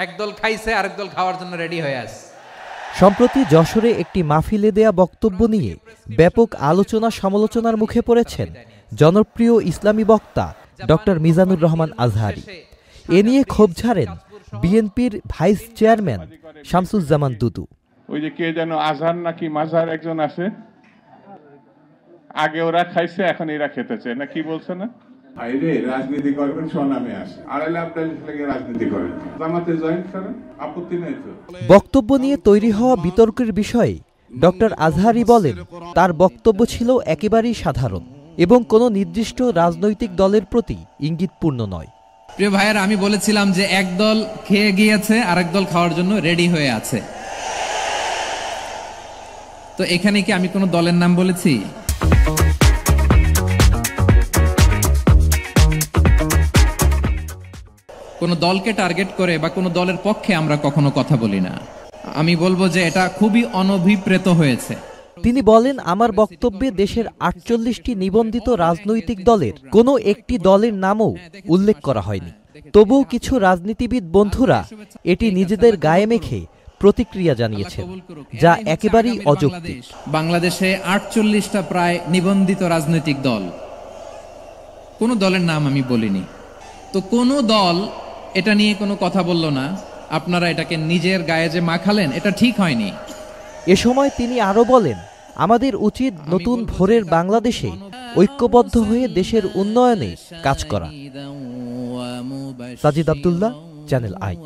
একদল খাইছে আরেক দল খাওয়ার জন্য রেডি হয়ে আছে। সম্প্রতি যশোরে একটি মাহফিলে দেয়া বক্তব্য নিয়ে ব্যাপক আলোচনা সমালোচনার মুখে পড়েছেন জনপ্রিয় ইসলামী বক্তা ডক্টর মিজানুর রহমান আজহারী। এ নিয়ে ক্ষোভ ঝাড়েন বিএনপির ভাইস চেয়ারম্যান শামসুজ্জামান দুদু। ওই যে কে যেন আজহার নাকি মাজার একজন আছে, আগে ওরা খাইছে এখন এরা খেতেছে না, কি বলছে না? আইরে রাজনীতি করবেন স্বনামে আসে, আড়াইলে আপনার রাজনীতি করেন, জামাতে জয়েন করেন, আপত্তি নেই তো। বক্তব্য নিয়ে তৈরি হওয়া বিতর্কের বিষয়ে ডক্টর আজহারী বলেন, তার বক্তব্য ছিল একেবারেই সাধারণ এবং কোনো নির্দিষ্ট রাজনৈতিক দলের প্রতি ইঙ্গিতপূর্ণ নয়। প্রিয় ভাইয়েরা, আমি বলেছিলাম যে একদল খেয়ে গিয়েছে আরেক দল খাওয়ার জন্য রেডি হয়ে আছে। তো এখানে কি আমি কোনো দলের নাম বলেছি? কোন দলকে টার্গেট করে বা কোন দলের পক্ষে আমরা কখনো কথা বলি না। আমি বলবো যে এটা খুবই অনভিপ্রেত হয়েছে। তিনি বলেন, আমার বক্তব্যে দেশের ৪৮টি নিবন্ধিত রাজনৈতিক দলের কোনো একটি দলের নামও উল্লেখ করা হয়নি। তবুও কিছু রাজনীতিবিদ বন্ধুরা এটি নিজেদের গায়ে মেখে প্রতিক্রিয়া জানিয়েছেন, যা একেবারেই অযৌক্তিক। বাংলাদেশে ৪৮টা প্রায় নিবন্ধিত রাজনৈতিক দল, কোন দলের নাম আমি বলিনি। তো কোন দল এটা নিয়ে কোনো কথা বলল না। আপনারা এটাকে নিজের গায়ে যে মাখালেন, এটা ঠিক হয়নি। এ সময় তিনি আরো বলেন, আমাদের উচিত নতুন ভোরের বাংলাদেশে ঐক্যবদ্ধ হয়ে দেশের উন্নয়নে কাজ করা। Sajid Abdullah, channel I.